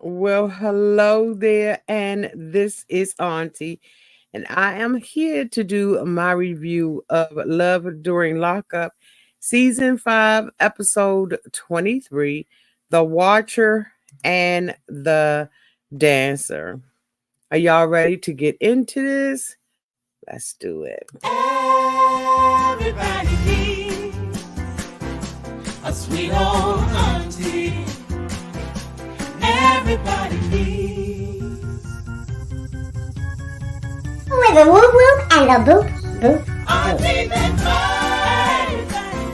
Well, hello there, and this is Auntie, and I am here to do my review of Love During Lockup, Season 5, Episode 23, The Watcher and the Dancer. Are y'all ready to get into this? Let's do it. Everybody needs a sweet old auntie. Everybody needs with a whoop whoop and a boop boop auntie boop. that everybody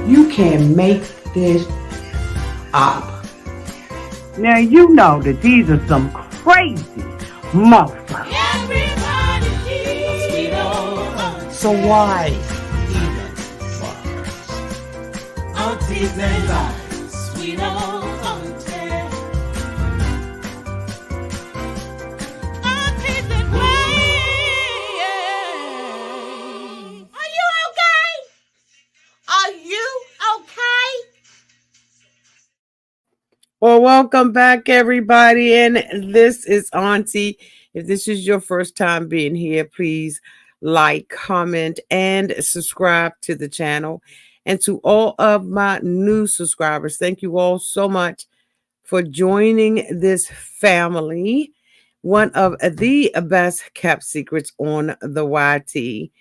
needs. You can make this up. Now you know that these are some crazy motherfuckers. Everybody needs a sweet old auntie. So why even bother? Aunties and lives, sweet old auntie. Aunties that wait. Are you okay? Are you okay? Well, welcome back, everybody, and this is Auntie. If this is your first time being here, please like, comment, and subscribe to the channel. And to all of my new subscribers, thank you all so much for joining this family. One of the best kept secrets on the YT.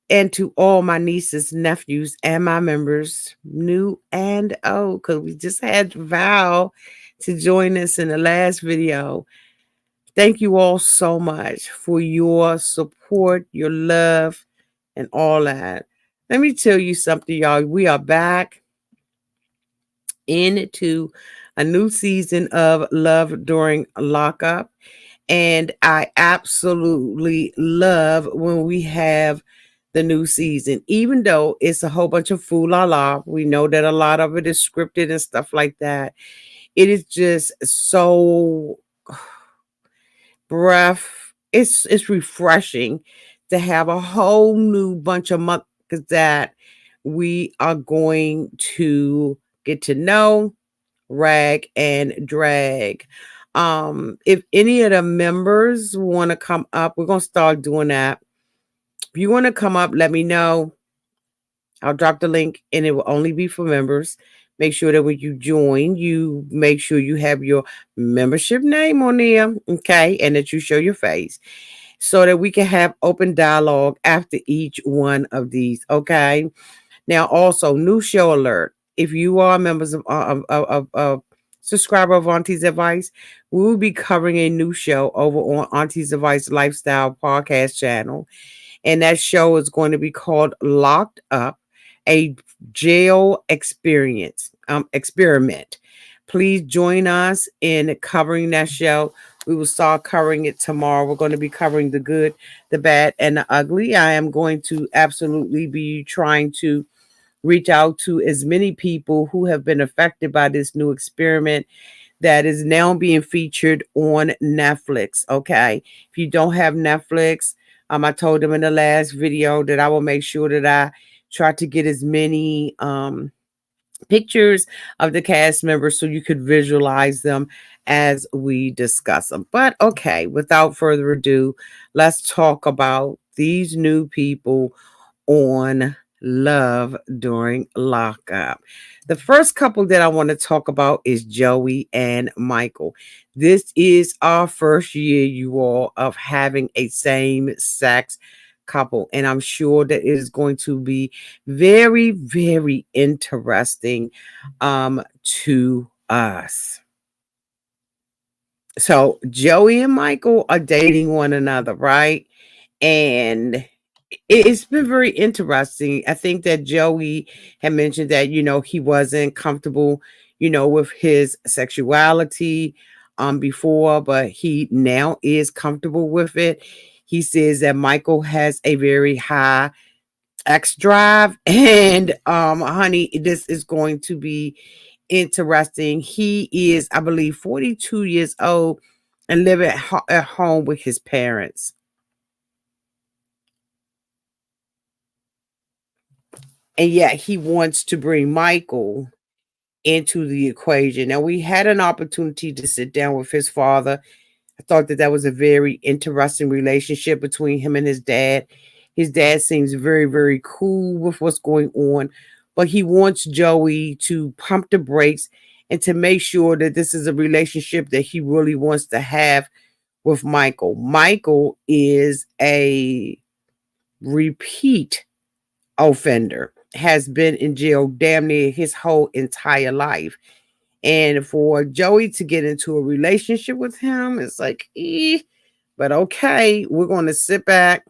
And to all my nieces, nephews, and my members, new and old, because we just had Val to join us in the last video. Thank you all so much for your support, your love, and all that. Let me tell you something, y'all. We are back into a new season of Love During Lockup. And I absolutely love when we have the new season, even though it's a whole bunch of fool la la. We know that a lot of it is scripted and stuff like that. It is just so breath. It's refreshing to have a whole new bunch of months that we are going to get to know, rag and drag. If any of the members want to come up, we're gonna start doing that. If you want to come up, let me know. I'll drop the link and it will only be for members. Make sure that when you join, you make sure you have your membership name on there, okay, and that you show your face so that we can have open dialogue after each one of these, okay? Now, also, new show alert. If you are members of subscriber of Auntie's Advice, we will be covering a new show over on Auntie's Advice Lifestyle Podcast channel. And that show is going to be called Locked Up, a jail experiment. Please join us in covering that show. We will start covering it tomorrow. We're going to be covering the good, the bad, and the ugly. I am going to absolutely be trying to reach out to as many people who have been affected by this new experiment that is now being featured on Netflix. Okay. If you don't have Netflix, I told them in the last video that I will make sure that I try to get as many pictures of the cast members so you could visualize them as we discuss them. But okay, without further ado, let's talk about these new people on Love During Lockup. The first couple that I want to talk about is Joey and Michael. This is our first year, you all, of having a same sex couple. And I'm sure that it is going to be very, very interesting to us. So Joey and Michael are dating one another, right? And it's been very interesting. I think that Joey had mentioned that, he wasn't comfortable, with his sexuality before, but he now is comfortable with it. He says that Michael has a very high X drive, and honey, this is going to be interesting. He is, I believe, 42 years old and living at home with his parents. And yet he wants to bring Michael into the equation. Now, we had an opportunity to sit down with his father. I thought that that was a very interesting relationship between him and his dad. His dad seems very, very cool with what's going on, but he wants Joey to pump the brakes and to make sure that this is a relationship that he really wants to have with Michael. Michael is a repeat offender, has been in jail damn near his whole entire life. And for Joey to get into a relationship with him, it's like, but okay, we're going to sit back.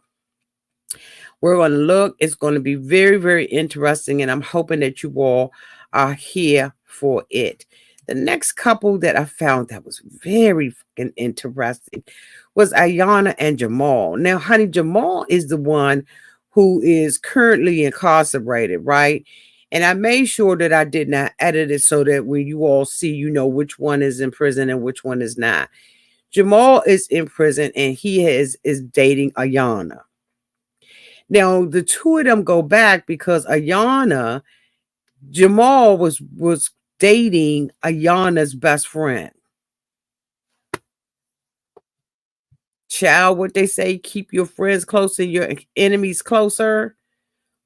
We're going to look. It's going to be very, very interesting. And I'm hoping that you all are here for it. The next couple that I found that was very fucking interesting was Ayonna and Jamahl. Now, honey, Jamahl is the one who is currently incarcerated, right? And I made sure that I did not edit it so that when you all see, you know which one is in prison and which one is not. Jamahl is in prison and he is dating Ayonna. Now, the two of them go back because Jamahl was dating Ayonna's best friend. Child, what they say, keep your friends closer, your enemies closer.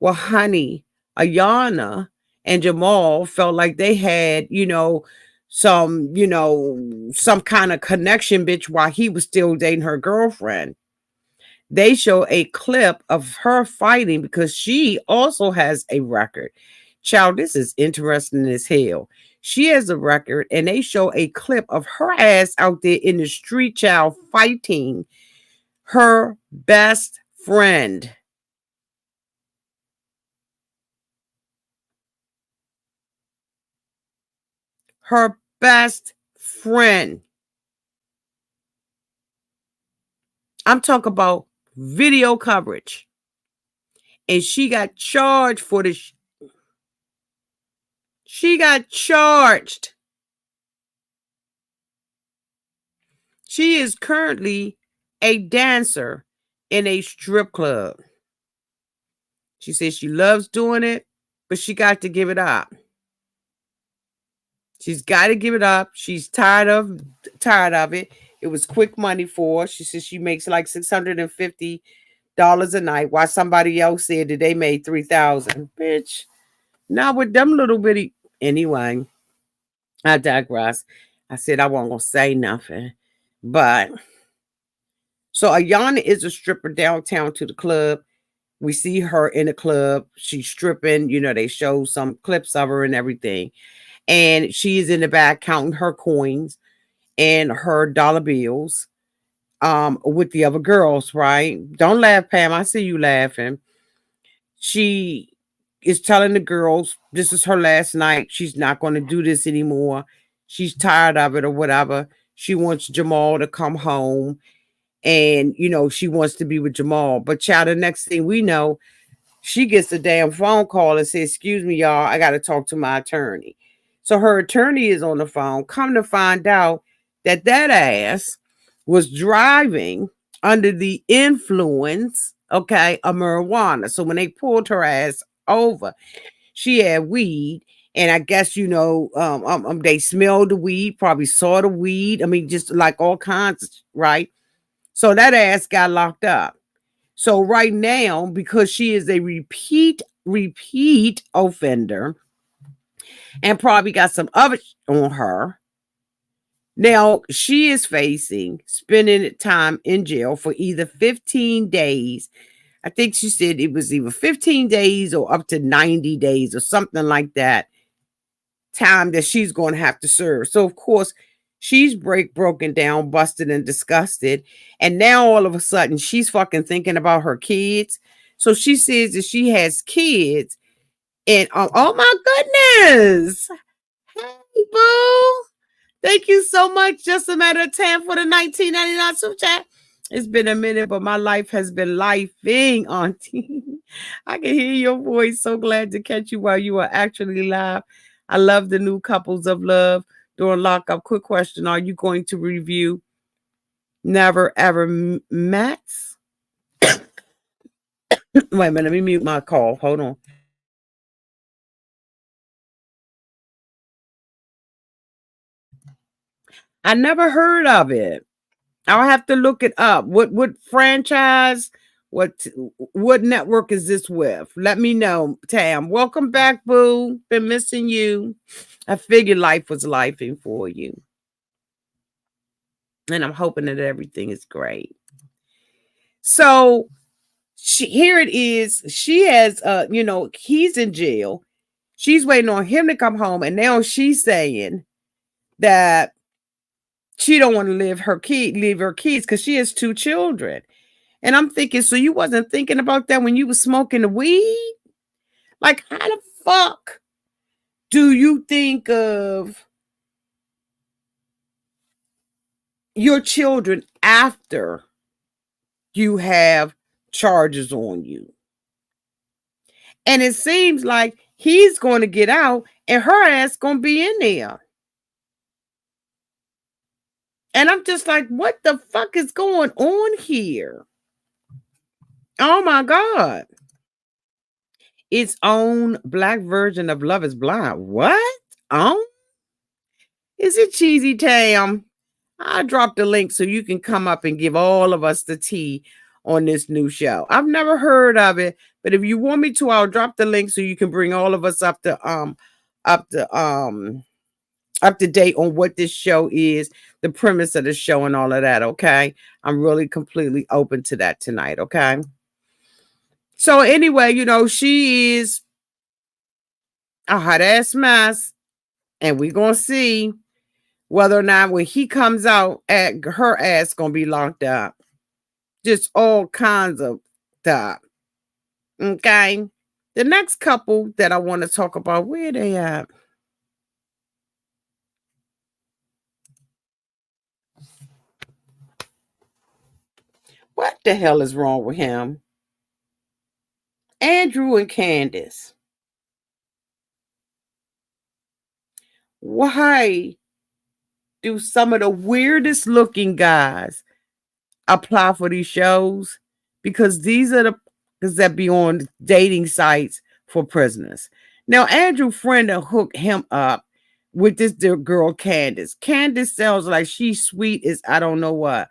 Well, honey, Ayonna and Jamahl felt like they had, some kind of connection, bitch, while he was still dating her girlfriend. They show a clip of her fighting because she also has a record. Child, this is interesting as hell. She has a record, and they show a clip of her ass out there in the street, child, fighting her best friend. Her best friend. I'm talking about video coverage. And she got charged for this. She got charged. She is currently a dancer in a strip club. She says she loves doing it, but she got to give it up. She's got to give it up. She's tired of it. It was quick money for her. She says she makes like $650 a night, while somebody else said that they made $3,000. Bitch, not with them little bitty. Anyway, I digress. I said I wasn't gonna say nothing, but so Ayonna is a stripper downtown to the club. We see her in the club. She's stripping. They show some clips of her and everything. And she's in the back counting her coins and her dollar bills with the other girls, right? Don't laugh, Pam. I see you laughing. She is telling the girls this is her last night. She's not going to do this anymore. She's tired of it or whatever. She wants Jamahl to come home and, she wants to be with Jamahl. But child, the next thing we know, she gets a damn phone call and says, excuse me, y'all, I got to talk to my attorney. So her attorney is on the phone. Come to find out that ass was driving under the influence, okay, of marijuana. So when they pulled her ass over, she had weed. And I guess, they smelled the weed, probably saw the weed. I mean, just like all kinds, right? So that ass got locked up. So right now, because she is a repeat offender and probably got some other on her, now she is facing spending time in jail for either 15 days. I think she said it was either 15 days or up to 90 days or something like that time that she's going to have to serve. So, of course, she's broken down, busted, and disgusted. And now all of a sudden she's fucking thinking about her kids. So she says that she has kids. And oh my goodness. Hey, boo. Thank you so much. Just a matter of time for the 1999 super chat. It's been a minute, but my life has been lifing, Auntie. I can hear your voice. So glad to catch you while you are actually live. I love the new couples of love during lockup. Quick question. Are you going to review Never Ever Met? Wait a minute. Let me mute my call. Hold on. I never heard of it. I'll have to look it up. What franchise? What what network is this with? Let me know, Tam. Welcome back, Boo. Been missing you. I figured life was lifing for you. And I'm hoping that everything is great. So here it is. She has he's in jail. She's waiting on him to come home, and now she's saying that she don't want to leave her kids because she has 2 children. And I'm thinking, so you wasn't thinking about that when you was smoking the weed? Like, how the fuck do you think of your children after you have charges on you? And it seems like he's going to get out and her ass going to be in there. And I'm just like, what the fuck is going on here? Oh my God. Its own black version of Love is Blind. What? Is it cheesy, Tam? I dropped the link so you can come up and give all of us the tea on this new show. I've never heard of it, but if you want me to, I'll drop the link so you can bring all of us up to date on what this show is, the premise of the show and all of that, okay? I'm really completely open to that tonight, okay? So anyway, she is a hot ass mess, and we're going to see whether or not when he comes out, her ass going to be locked up. Just all kinds of stuff, okay? The next couple that I want to talk about, where they at? What the hell is wrong with him? Andrew and Candice. Why do some of the weirdest looking guys apply for these shows? Because these are the that be on dating sites for prisoners. Now, Andrew Frienda hooked him up with this girl, Candice. Candice sounds like she's sweet as I don't know what.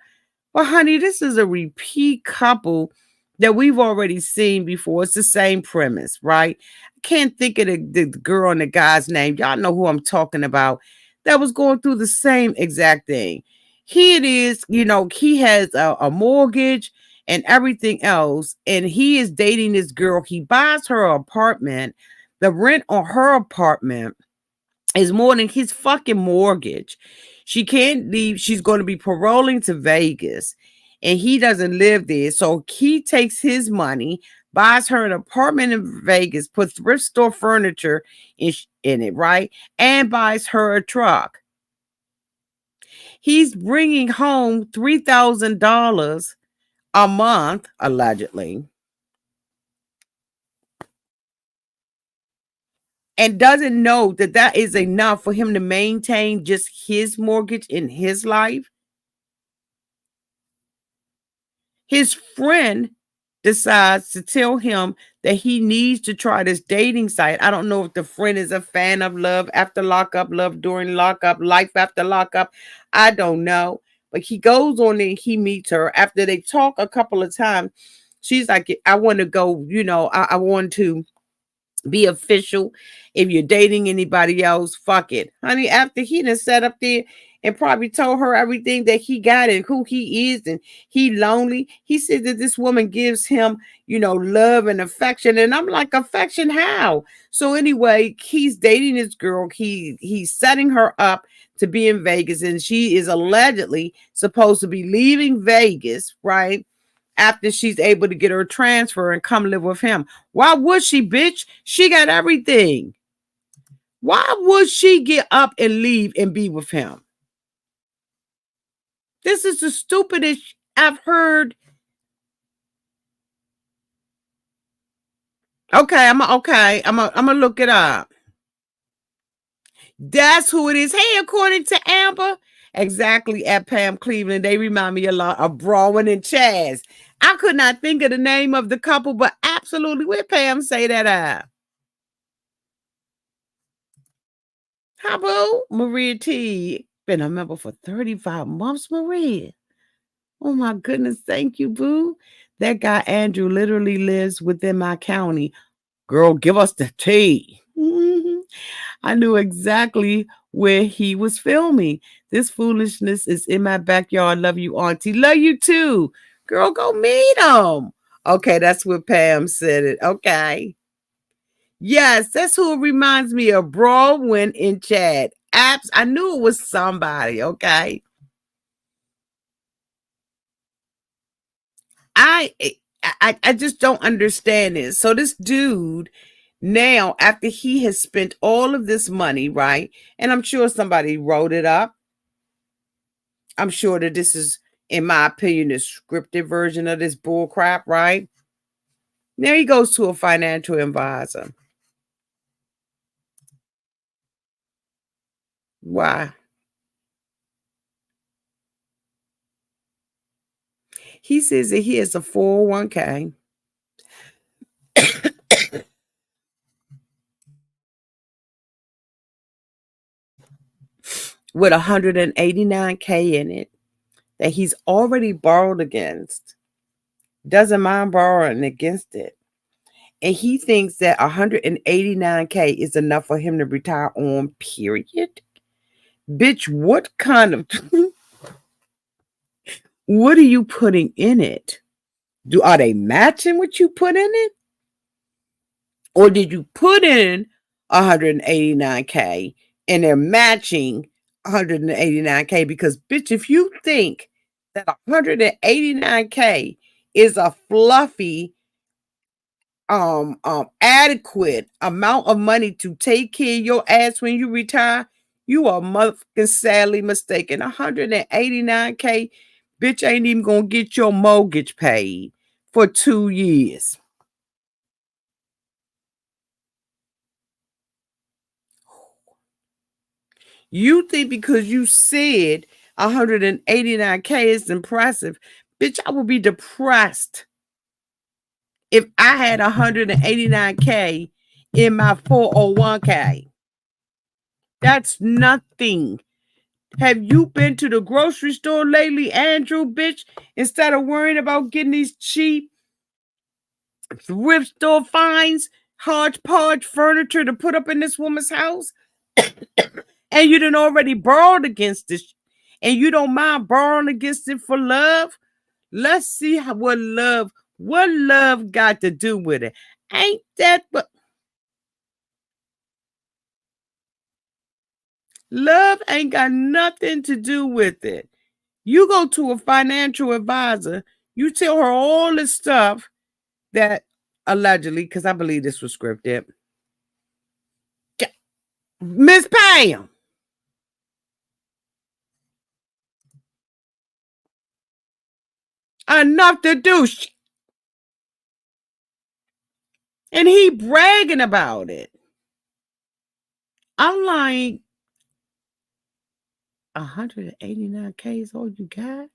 But honey, this is a repeat couple that we've already seen before. It's the same premise, right? I can't think of the girl and the guy's name. Y'all know who I'm talking about. That was going through the same exact thing. He it is, he has a mortgage and everything else, and he is dating this girl. He buys her an apartment. The rent on her apartment is more than his fucking mortgage. She can't leave. She's going to be paroling to Vegas, and he doesn't live there. So he takes his money, buys her an apartment in Vegas, puts thrift store furniture in it, right? And buys her a truck. He's bringing home $3,000 a month, allegedly, and doesn't know that that is enough for him to maintain just his mortgage in his life. His friend decides to tell him that he needs to try this dating site. I don't know if the friend is a fan of Love After Lockup, Love During Lockup, Life After Lockup. I don't know. But he goes on there and he meets her. After they talk a couple of times, she's like, I want to go, I want to be official. If you're dating anybody else, fuck it. Honey, after he done sat up there and probably told her everything that he got and who he is and he lonely, he said that this woman gives him, love and affection. And I'm like, affection how? So anyway, he's dating this girl. He's setting her up to be in Vegas, and she is allegedly supposed to be leaving Vegas, right? After she's able to get her transfer and come live with him. Why would she, bitch? She got everything. Why would she get up and leave and be with him? This is the stupidest I've heard. Okay, I'm gonna look it up. That's who it is. Hey, according to Amber, exactly, at Pam Cleveland, they remind me a lot of Brawen and Chaz. I could not think of the name of the couple, but absolutely, where Pam say that at? How about Maria T? been a member for 35 months, Maria. Oh my goodness, thank you, boo. That guy Andrew literally lives within my county. Girl, give us the tea. I knew exactly where he was filming. This foolishness is in my backyard. Love you, Auntie. Love you too. Girl, go meet him. Okay, that's what Pam said it. Okay. Yes, that's who it reminds me of. Broadwin in chat. Apps. I knew it was somebody. Okay. I I just don't understand this. So this dude now, after he has spent all of this money, right? And I'm sure somebody wrote it up. I'm sure that this is, in my opinion, the scripted version of this bull crap, right? Now he goes to a financial advisor. Why? He says that he has a 401k with 189k in it that he's already borrowed against. Doesn't mind borrowing against it. And he thinks that 189k is enough for him to retire on, period. Bitch, what kind of what are you putting in it? Are they matching what you put in it? Or did you put in 189k and they're matching 189k? Because bitch, if you think that 189k is a fluffy adequate amount of money to take care of your ass when you retire, you are motherfucking sadly mistaken. 189k, bitch, ain't even gonna get your mortgage paid for 2 years. You think because you said 189k is impressive, bitch, I would be depressed if I had 189k in my 401k. That's nothing. Have you been to the grocery store lately, Andrew, bitch? Instead of worrying about getting these cheap thrift store finds, hodgepodge furniture to put up in this woman's house, and you done already borrowed against this, and you don't mind borrowing against it for love? Let's see what love got to do with it. Ain't that but love ain't got nothing to do with it. You go to a financial advisor, you tell her all this stuff that allegedly, because I believe this was scripted. Miss Pam. Enough to do. And he bragging about it. I'm like, 189k is all you got?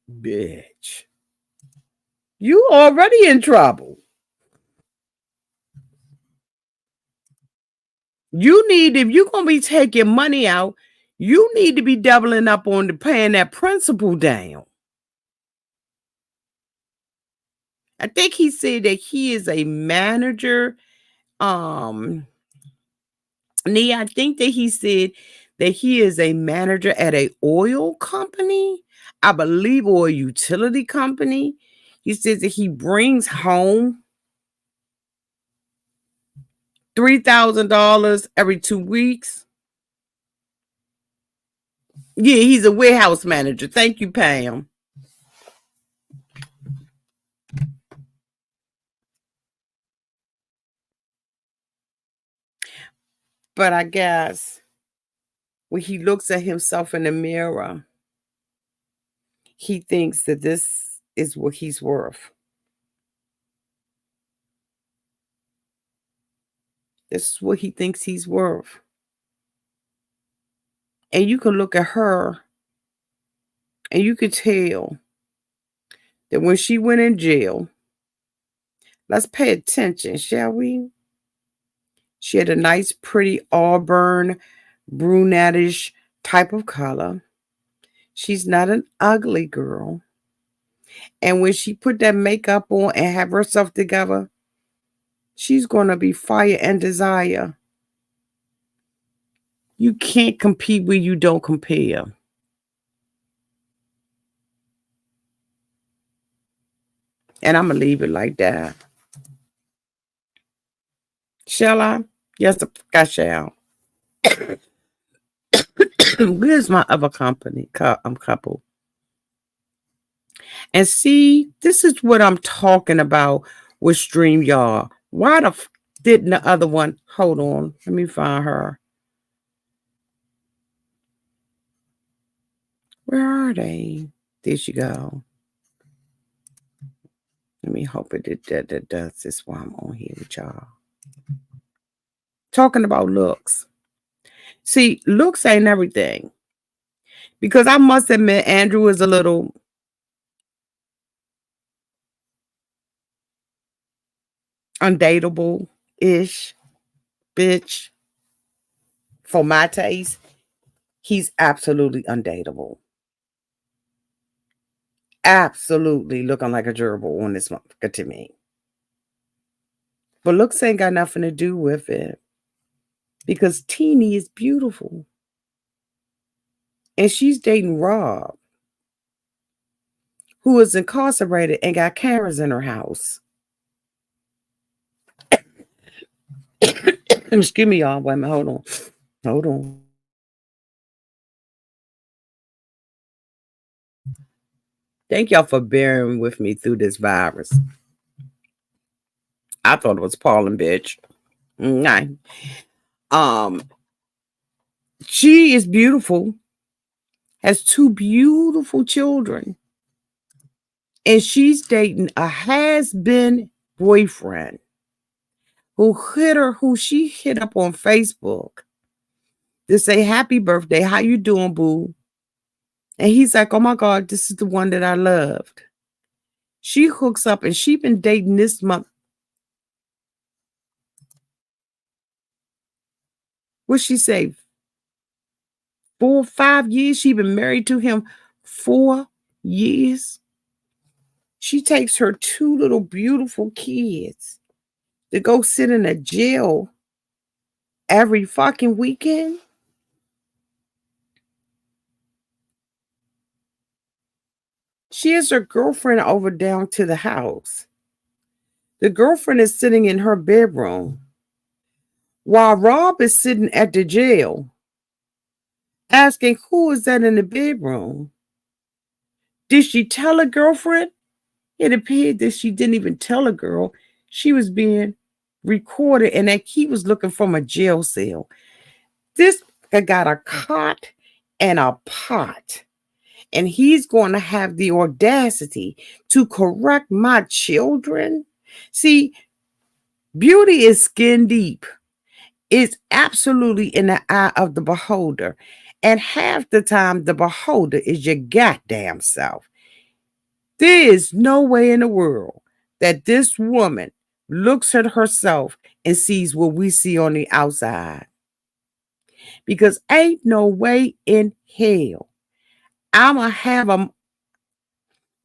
Bitch. You already in trouble. You need, if you're going to be taking money out, you need to be doubling up on the paying that principal down. I think he said that he is a manager. I think that he said that he is a manager at a oil company, I believe, or a utility company. He says that he brings home $3,000 every 2 weeks. Yeah, he's a warehouse manager. Thank you, Pam. But I guess when he looks at himself in the mirror, he thinks that this is what he's worth. This is what he thinks he's worth. And you can look at her and you could tell that when she went in jail, let's pay attention, shall we? She had a nice, pretty auburn, brunettish type of color. She's not an ugly girl. And when she put that makeup on and have herself together, she's going to be fire and desire. You can't compete where you don't compare. And I'm going to leave it like that. Shall I? Yes, I shall. Where's my other couple? And see, this is what I'm talking about with StreamYard. Why didn't the other one? Hold on. Let me find her. Where are they? There she go. Let me hope it does this while I'm on here with y'all. Talking about looks. See, looks ain't everything. Because I must admit, Andrew is a little undateable-ish bitch. For my taste, he's absolutely undateable. Absolutely looking like a gerbil on this motherfucker to me. But looks ain't got nothing to do with it. Because Teenie is beautiful. And she's dating Rob, who is incarcerated and got cameras in her house. Excuse me, y'all. Wait a minute. Hold on. Hold on. Thank y'all for bearing with me through this virus. I thought it was pollen, bitch. Nah. She is beautiful. Has 2 beautiful children. And she's dating a has-been boyfriend who she hit up on Facebook to say happy birthday. How you doing, boo? And he's like, oh my God, this is the one that I loved. She hooks up and she been dating this month. What'd she say? 4 or 5 years. She been married to him 4 years. She takes her 2 little beautiful kids to go sit in a jail every fucking weekend. She has her girlfriend over down to the house. The girlfriend is sitting in her bedroom while Rob is sitting at the jail asking who is that in the bedroom. Did she tell her girlfriend? It appeared that she didn't even tell a girl. She was being recorded and that he was looking from a jail cell. This guy got a cot and a pot. And he's going to have the audacity to correct my children. See, beauty is skin deep. It's absolutely in the eye of the beholder. And half the time, the beholder is your goddamn self. There is no way in the world that this woman looks at herself and sees what we see on the outside. Because ain't no way in hell I'ma have a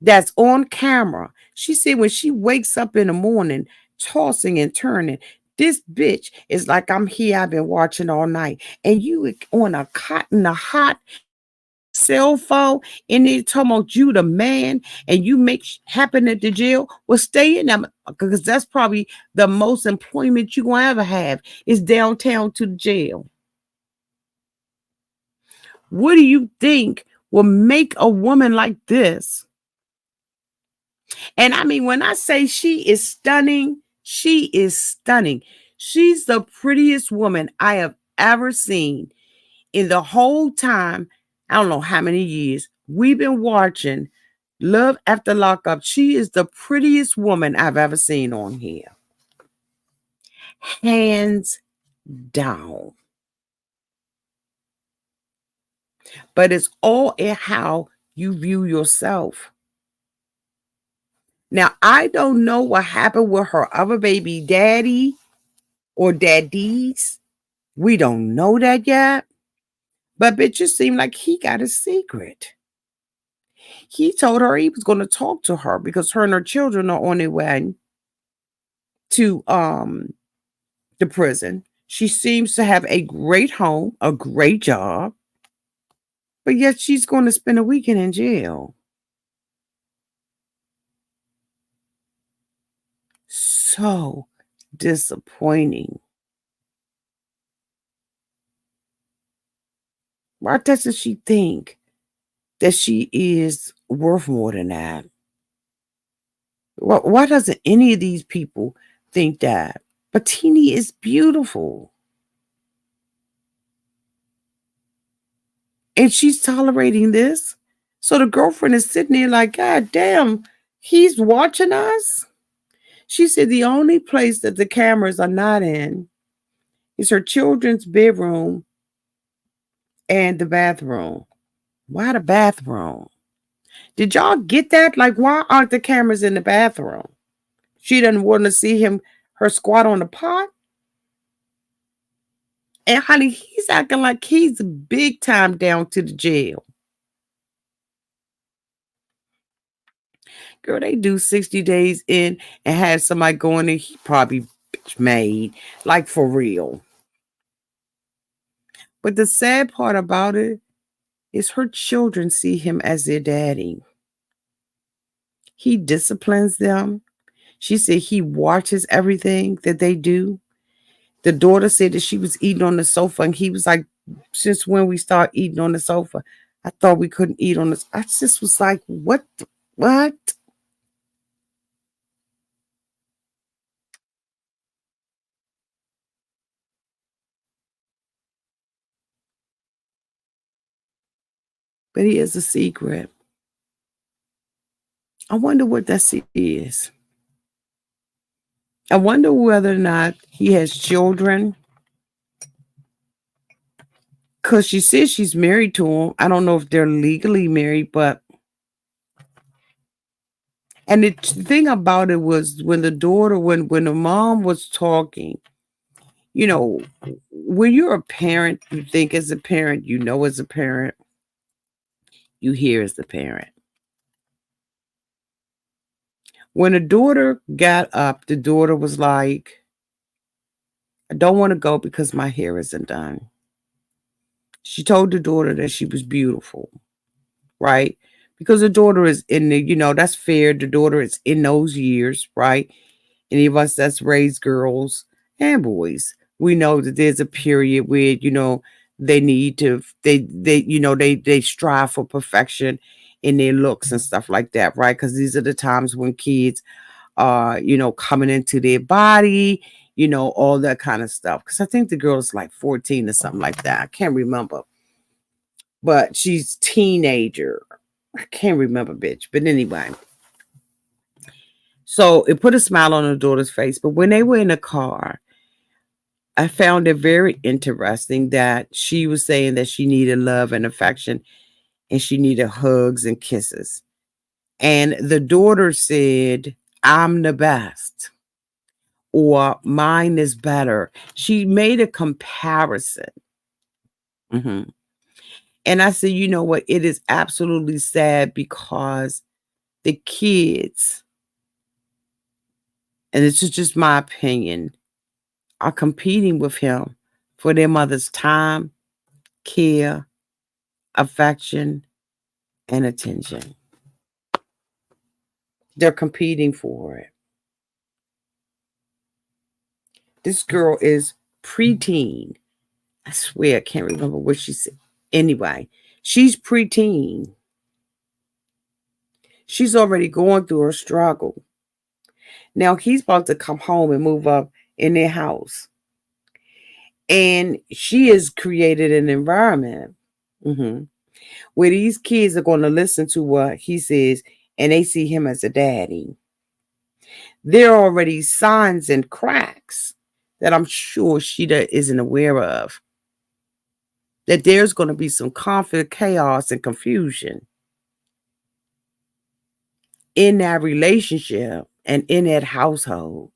that's on camera. She said when she wakes up in the morning, tossing and turning, this bitch is like I'm here. I've been watching all night. And you on a cotton, a hot cell phone, and they talking about you the man, and you make happen at the jail. Well, stay in them because that's probably the most employment you gonna ever have is downtown to the jail. What do you think will make a woman like this? And I mean, when I say she is stunning, she is stunning. She's the prettiest woman I have ever seen in the whole time. I don't know how many years we've been watching Love After Lockup. She is the prettiest woman I've ever seen on here. Hands down. But it's all in how you view yourself. Now, I don't know what happened with her other baby daddy or daddies. We don't know that yet. But it just seemed like he got a secret. He told her he was going to talk to her because her and her children are on their way to the prison. She seems to have a great home, a great job, but yet she's going to spend a weekend in jail. So disappointing. Why doesn't she think that she is worth more than that? Why doesn't any of these people think that? But Teenie is beautiful. And she's tolerating this. So the girlfriend is sitting there like, God damn, he's watching us. She said the only place that the cameras are not in is her children's bedroom and the bathroom. Why the bathroom? Did y'all get that? Like, why aren't the cameras in the bathroom? She doesn't want to see her squat on the pot. And honey, he's acting like he's big time down to the jail. Girl, they do 60 days in and have somebody going in, he probably bitch made. Like for real. But the sad part about it is her children see him as their daddy. He disciplines them. She said he watches everything that they do. The daughter said that she was eating on the sofa, and he was like, since when we start eating on the sofa? I thought we couldn't eat on this. I just was like, what? What? But he has a secret. I wonder what that is. I wonder whether or not he has children. Because she says she's married to him. I don't know if they're legally married, but. And the thing about it was when the daughter, when the mom was talking, you know, when you're a parent, you think as a parent, you know as a parent, you hear as the parent. When the daughter got up, the daughter was like, I don't want to go because my hair isn't done. She told the daughter that she was beautiful, right? Because the daughter is in the, that's fair. The daughter is in those years, right? Any of us that's raised girls and boys, we know that there's a period where, they need to, they strive for perfection in their looks and stuff like that, right? Because these are the times when kids are, coming into their body, all that kind of stuff. Because I think the girl is like 14 or something like that. I can't remember. But she's teenager. I can't remember, bitch. But anyway. So it put a smile on her daughter's face. But when they were in the car, I found it very interesting that she was saying that she needed love and affection and she needed hugs and kisses. And the daughter said, I'm the best, or mine is better. She made a comparison. Mhm. And I said, you know what? It is absolutely sad because the kids, and this is just my opinion, are competing with him for their mother's time, care, affection, and attention. They're competing for it. This girl is preteen. I swear I can't remember what she said. Anyway, she's preteen. She's already going through her struggle. Now he's about to come home and move up in their house. And she has created an environment where these kids are going to listen to what he says and they see him as a daddy. There are already signs and cracks that I'm sure Sheeta isn't aware of. That there's going to be some conflict, chaos, and confusion in that relationship and in that household.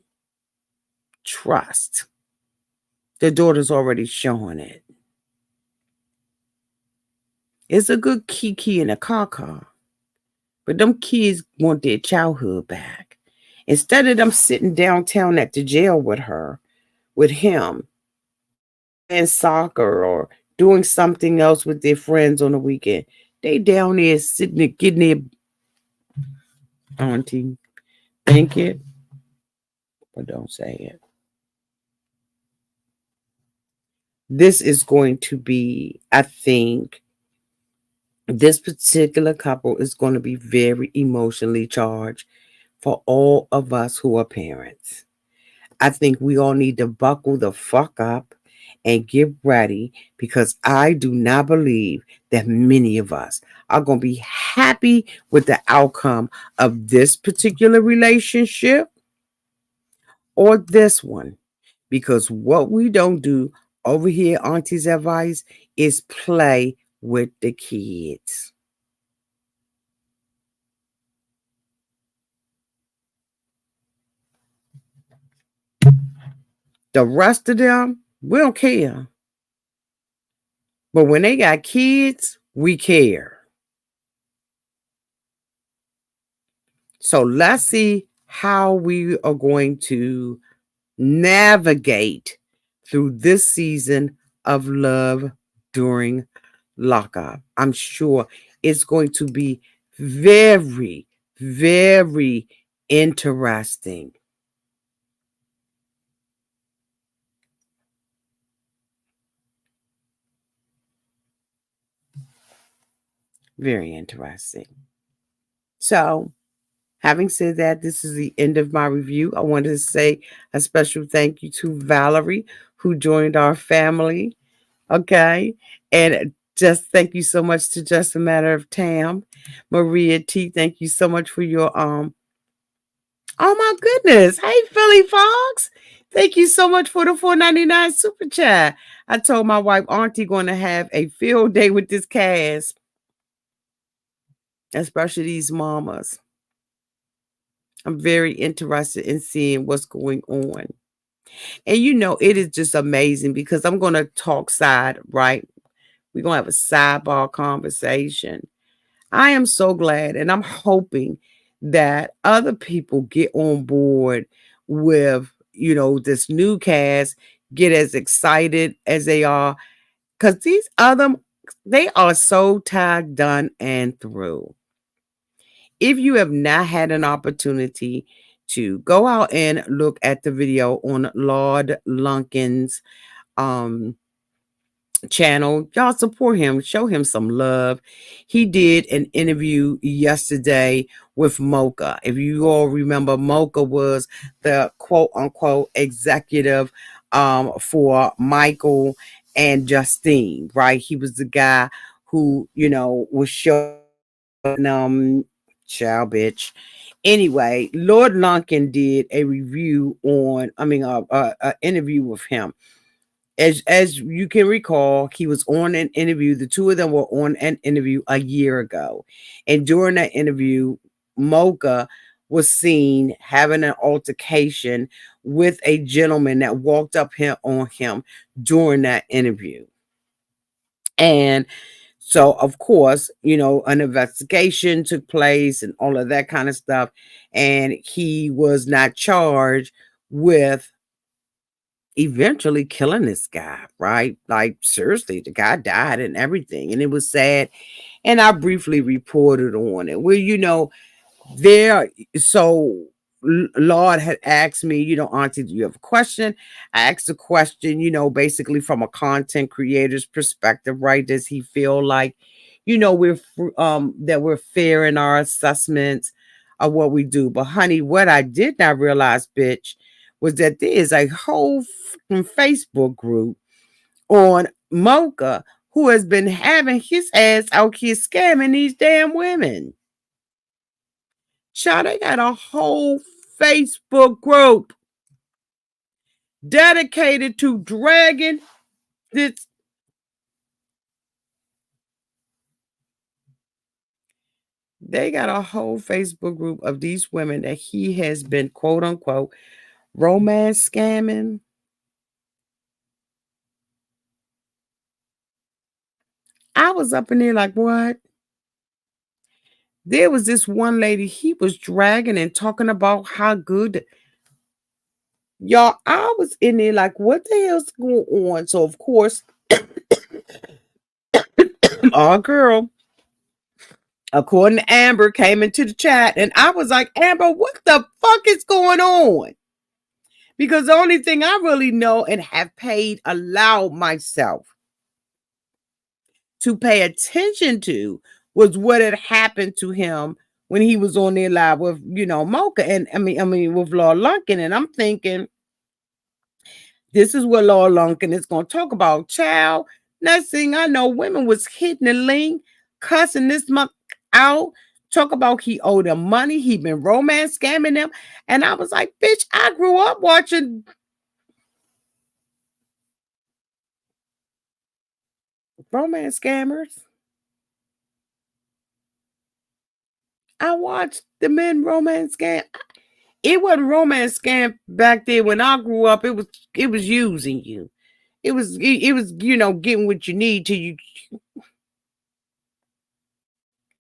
Trust. The daughter's already showing it. It's a good kiki and a car. But them kids want their childhood back. Instead of them sitting downtown at the jail with him, playing soccer or doing something else with their friends on the weekend, they down there sitting there getting their auntie. Think it, but don't say it. This is going to be, I think, this particular couple is going to be very emotionally charged for all of us who are parents. I think we all need to buckle the fuck up and get ready because I do not believe that many of us are going to be happy with the outcome of this particular relationship or this one. Because what we don't do over here, Auntie's advice, is play with the kids. The rest of them, we don't care. But when they got kids, we care. So let's see how we are going to navigate through this season of love during lockup. I'm sure it's going to be very, very interesting. Very interesting. So, having said that, this is the end of my review. I wanted to say a special thank you to Valerie, who joined our family. Okay. And just thank you so much to Just a Matter of Tam. Maria T, thank you so much for your oh my goodness. Hey Philly Fox. Thank you so much for the $4.99 super chat. I told my wife Auntie going to have a field day with this cast, especially these mamas. I'm very interested in seeing what's going on. And it is just amazing because I'm going to talk side, right? We're going to have a sidebar conversation. I am so glad and I'm hoping that other people get on board with, this new cast, get as excited as they are. Because these other, they are so tired, done, and through. If you have not had an opportunity to go out and look at the video on Lord Lunkins' um channel, y'all support him, show him some love. He did an interview yesterday with Mocha. If you all remember, Mocha was the quote unquote executive for Michael and Justine, right? He was the guy who was showing child bitch. Anyway, Lord Lunkin did a review on, a interview with him. As you can recall, he was on an interview. The two of them were on an interview a year ago. And during that interview, Mocha was seen having an altercation with a gentleman that walked up here on him during that interview. And so, of course, an investigation took place and all of that kind of stuff. And he was not charged with eventually killing this guy, right? Like, seriously, the guy died and everything. And it was sad. And I briefly reported on it. Well, there, so Lord had asked me, Auntie, do you have a question? I asked a question, basically from a content creator's perspective, right? Does he feel like, that we're fair in our assessments of what we do? But honey, what I did not realize, bitch, was that there is a whole Facebook group on Mocha who has been having his ass out here scamming these damn women. Child, they got a whole Facebook group dedicated to dragging this. They got a whole Facebook group of these women that he has been, quote unquote, romance scamming. I was up in there like, what? There was this one lady, he was dragging and talking about how good. Y'all, I was in there like, what the hell's going on? So, of course, our girl, according to Amber, came into the chat, and I was like, Amber, what the fuck is going on? Because the only thing I really know and have allowed myself to pay attention to was what had happened to him when he was on there live with, Mocha, and I mean with Lord Lunkin, and I'm thinking, this is what Lord Lunkin is going to talk about. Child, next thing I know, women was hitting the link, cussing this month out, talk about he owed them money, he been romance scamming them, and I was like, bitch, I grew up watching romance scammers. I watched the men romance scam. It wasn't romance scam back there when I grew up. It was using you. It was getting what you need to you.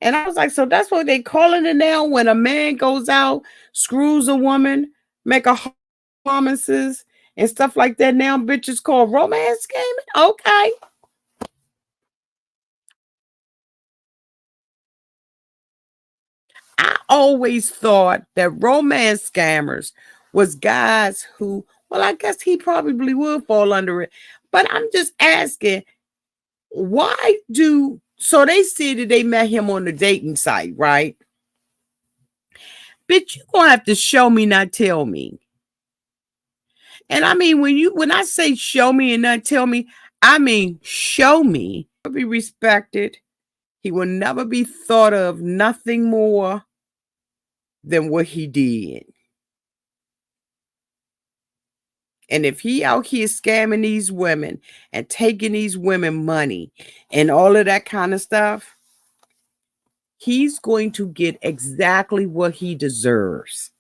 And I was like, so that's what they calling it now when a man goes out, screws a woman, make a promises and stuff like that. Now bitches call romance scamming. Okay. I always thought that romance scammers was guys who, well, I guess he probably would fall under it. But I'm just asking, why so they said that they met him on the dating site, right? Bitch, you're gonna have to show me, not tell me. And I mean, when I say show me and not tell me, I mean show me. He'll be respected. He will never be thought of nothing more than what he did. And if he out here scamming these women and taking these women money and all of that kind of stuff, he's going to get exactly what he deserves.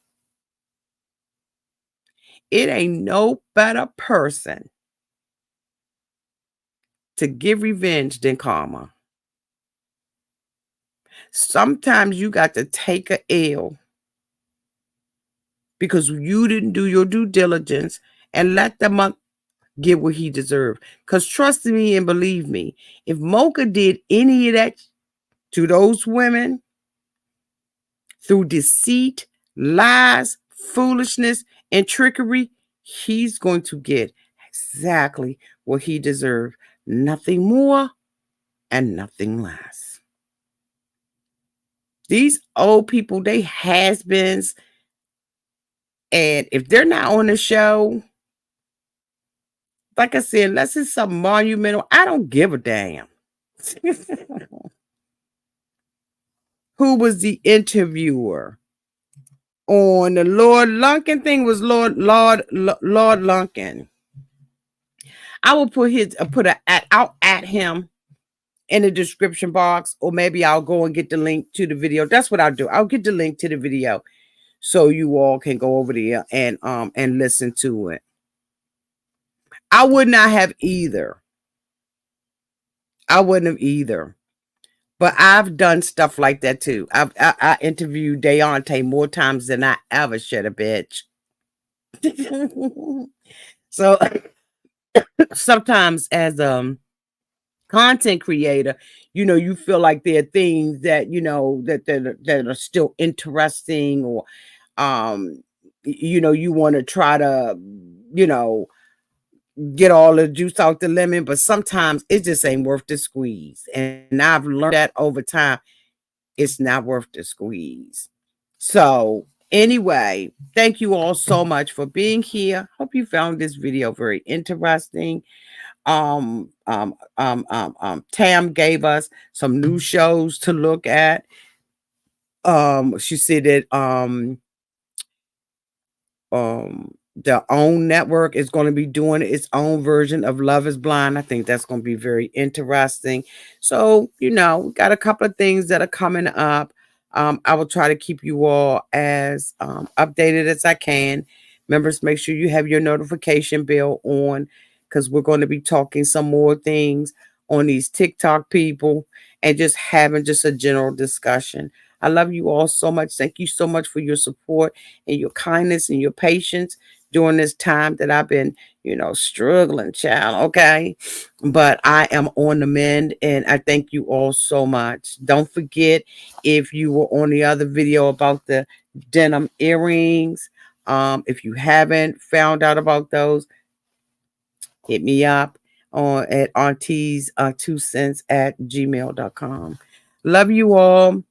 It ain't no better person to give revenge than karma. Sometimes you got to take a L because you didn't do your due diligence and let them get what he deserved. Because trust me and believe me, if Mocha did any of that to those women through deceit, lies, foolishness, and trickery, he's going to get exactly what he deserved. Nothing more and nothing less. These old people, they has-beens, and if they're not on the show, like I said, unless it's something monumental, I don't give a damn. Who was the interviewer on the Lord Lunkin thing? Was Lord Lunkin. I will put I'll add him in the description box, or maybe I'll go and get the link to the video. That's what I'll do. I'll get the link to the video so you all can go over there and listen to it. I would not have either. I wouldn't have either. But I've done stuff like that too. I interviewed Auntie more times than I ever should have, bitch. So sometimes as content creator, you feel like there are things that that are still interesting, or you want to try to get all the juice out the lemon, but sometimes it just ain't worth the squeeze. And I've learned that over time. It's not worth the squeeze. So anyway, thank you all so much for being here. Hope you found this video very interesting. Tam gave us some new shows to look at. She said that the OWN network is going to be doing its own version of Love is Blind. I think that's going to be very interesting. So, we got a couple of things that are coming up. I will try to keep you all as updated as I can. Members, make sure you have your notification bell on, because we're going to be talking some more things on these TikTok people and just having just a general discussion. I love you all so much. Thank you so much for your support and your kindness and your patience during this time that I've been, struggling, child. Okay. But I am on the mend and I thank you all so much. Don't forget, if you were on the other video about the denim earrings, if you haven't found out about those, hit me up on at auntie's 2 cents at gmail.com. Love you all.